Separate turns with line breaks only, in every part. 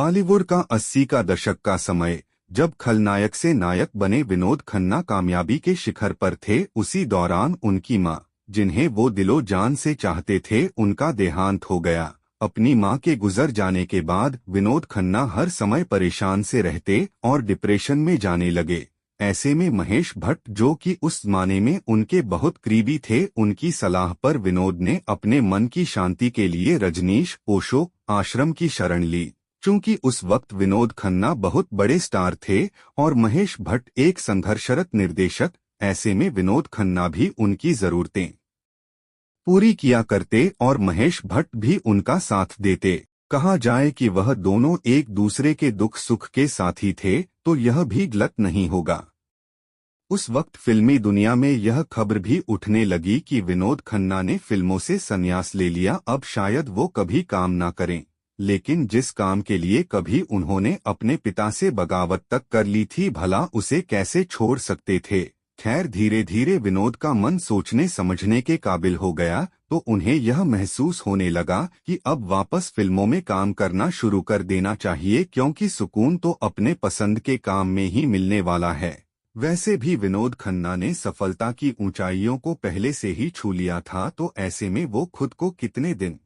बॉलीवुड का 80 का दशक का समय, जब खलनायक से नायक बने विनोद खन्ना कामयाबी के शिखर पर थे, उसी दौरान उनकी मां, जिन्हें वो दिलो जान से चाहते थे, उनका देहांत हो गया। अपनी मां के गुजर जाने के बाद विनोद खन्ना हर समय परेशान से रहते और डिप्रेशन में जाने लगे। ऐसे में महेश भट्ट, जो कि उस जमाने में उनके बहुत करीबी थे, उनकी सलाह पर विनोद ने अपने मन की शांति के लिए रजनीश ओशो आश्रम की शरण ली। चूंकि उस वक्त विनोद खन्ना बहुत बड़े स्टार थे और महेश भट्ट एक संघर्षरत निर्देशक, ऐसे में विनोद खन्ना भी उनकी जरूरतें पूरी किया करते और महेश भट्ट भी उनका साथ देते। कहा जाए कि वह दोनों एक दूसरे के दुख सुख के साथी थे, तो यह भी गलत नहीं होगा। उस वक्त फिल्मी दुनिया में यह खबर भी उठने लगी कि विनोद खन्ना ने फिल्मों से संन्यास ले लिया, अब शायद वो कभी काम ना करें। लेकिन जिस काम के लिए कभी उन्होंने अपने पिता से बगावत तक कर ली थी, भला उसे कैसे छोड़ सकते थे। खैर, धीरे धीरे विनोद का मन सोचने समझने के काबिल हो गया, तो उन्हें यह महसूस होने लगा कि अब वापस फिल्मों में काम करना शुरू कर देना चाहिए, क्योंकि सुकून तो अपने पसंद के काम में ही मिलने वाला है। वैसे भी विनोद खन्ना ने सफलता की ऊंचाइयों को पहले से ही छू लिया था, तो ऐसे में वो खुद को कितने दिन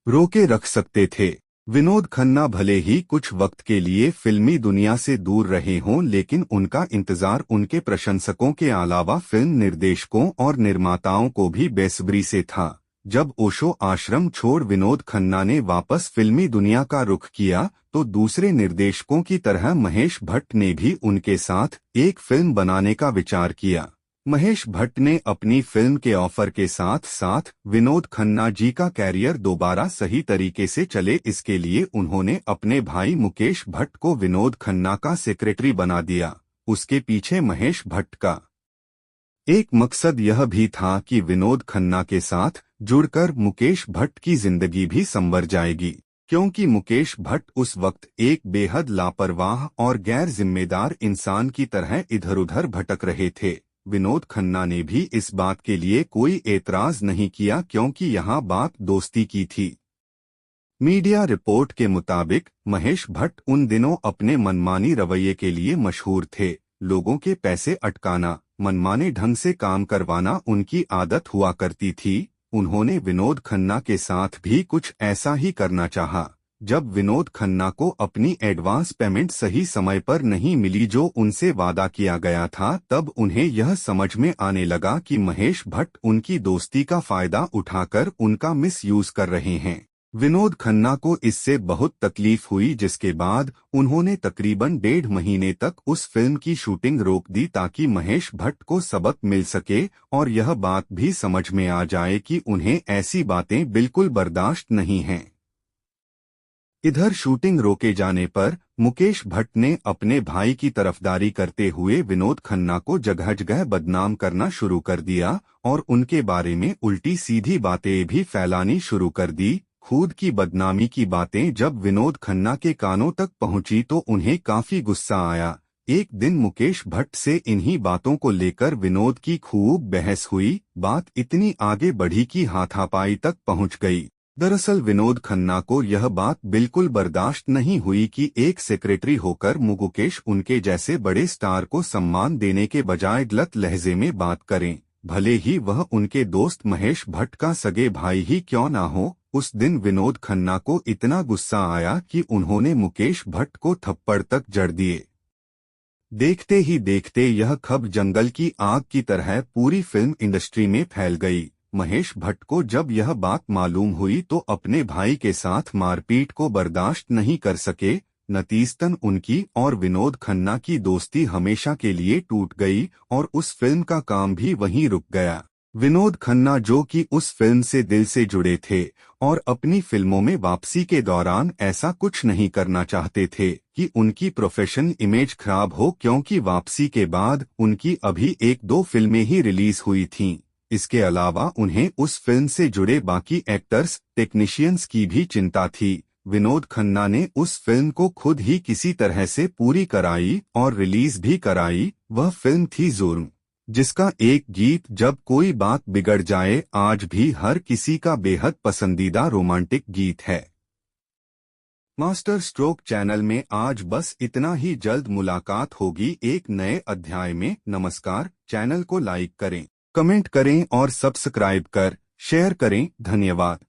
रोके रख सकते थे। विनोद खन्ना भले ही कुछ वक्त के लिए फिल्मी दुनिया से दूर रहे हों, लेकिन उनका इंतजार उनके प्रशंसकों के अलावा फिल्म निर्देशकों और निर्माताओं को भी बेसब्री से था। जब ओशो आश्रम छोड़ विनोद खन्ना ने वापस फिल्मी दुनिया का रुख किया, तो दूसरे निर्देशकों की तरह महेश भट्ट ने भी उनके साथ एक फिल्म बनाने का विचार किया। महेश भट्ट ने अपनी फिल्म के ऑफर के साथ साथ विनोद खन्ना जी का कैरियर दोबारा सही तरीके से चले, इसके लिए उन्होंने अपने भाई मुकेश भट्ट को विनोद खन्ना का सेक्रेटरी बना दिया। उसके पीछे महेश भट्ट का एक मकसद यह भी था कि विनोद खन्ना के साथ जुड़कर मुकेश भट्ट की जिंदगी भी संवर जाएगी, क्योंकि मुकेश भट्ट उस वक्त एक बेहद लापरवाह और गैर जिम्मेदार इंसान की तरह इधर उधर भटक रहे थे। विनोद खन्ना ने भी इस बात के लिए कोई एतराज नहीं किया, क्योंकि यहाँ बात दोस्ती की थी। मीडिया रिपोर्ट के मुताबिक महेश भट्ट उन दिनों अपने मनमानी रवैये के लिए मशहूर थे। लोगों के पैसे अटकाना, मनमाने ढंग से काम करवाना उनकी आदत हुआ करती थी। उन्होंने विनोद खन्ना के साथ भी कुछ ऐसा ही करना चाहा। जब विनोद खन्ना को अपनी एडवांस पेमेंट सही समय पर नहीं मिली जो उनसे वादा किया गया था, तब उन्हें यह समझ में आने लगा कि महेश भट्ट उनकी दोस्ती का फायदा उठाकर उनका मिसयूज कर रहे हैं। विनोद खन्ना को इससे बहुत तकलीफ हुई, जिसके बाद उन्होंने तकरीबन 1.5 महीने तक उस फिल्म की शूटिंग रोक दी, ताकि महेश भट्ट को सबक मिल सके और यह बात भी समझ में आ जाए कि उन्हें ऐसी बातें बिल्कुल बर्दाश्त नहीं हैं। इधर शूटिंग रोके जाने पर मुकेश भट्ट ने अपने भाई की तरफदारी करते हुए विनोद खन्ना को जगह जगह बदनाम करना शुरू कर दिया और उनके बारे में उल्टी सीधी बातें भी फैलानी शुरू कर दी। खुद की बदनामी की बातें जब विनोद खन्ना के कानों तक पहुंची तो उन्हें काफी गुस्सा आया। एक दिन मुकेश भट्ट से इन्हीं बातों को लेकर विनोद की खूब बहस हुई। बात इतनी आगे बढ़ी कि हाथापाई तक पहुंच गई। दरअसल विनोद खन्ना को यह बात बिल्कुल बर्दाश्त नहीं हुई कि एक सेक्रेटरी होकर मुकेश उनके जैसे बड़े स्टार को सम्मान देने के बजाय गलत लहजे में बात करें, भले ही वह उनके दोस्त महेश भट्ट का सगे भाई ही क्यों ना हो। उस दिन विनोद खन्ना को इतना गुस्सा आया कि उन्होंने मुकेश भट्ट को थप्पड़ तक जड़ दिए। देखते ही देखते यह खबर जंगल की आग की तरह पूरी फिल्म इंडस्ट्री में फैल गई। महेश भट्ट को जब यह बात मालूम हुई तो अपने भाई के साथ मारपीट को बर्दाश्त नहीं कर सके। नतीजतन उनकी और विनोद खन्ना की दोस्ती हमेशा के लिए टूट गई और उस फिल्म का काम भी वहीं रुक गया। विनोद खन्ना, जो कि उस फिल्म से दिल से जुड़े थे और अपनी फिल्मों में वापसी के दौरान ऐसा कुछ नहीं करना चाहते थे कि उनकी प्रोफेशनल इमेज खराब हो, क्योंकि वापसी के बाद उनकी अभी 1-2 फिल्में ही रिलीज हुई थीं। इसके अलावा उन्हें उस फिल्म से जुड़े बाकी एक्टर्स, टेक्नीशियंस की भी चिंता थी। विनोद खन्ना ने उस फिल्म को खुद ही किसी तरह से पूरी कराई और रिलीज भी कराई। वह फिल्म थी जुर्म, जिसका एक गीत जब कोई बात बिगड़ जाए आज भी हर किसी का बेहद पसंदीदा रोमांटिक गीत है। मास्टर स्ट्रोक चैनल में आज बस इतना ही। जल्द मुलाकात होगी एक नए अध्याय में। नमस्कार। चैनल को लाइक करें, कमेंट करें और सब्सक्राइब कर शेयर करें। धन्यवाद।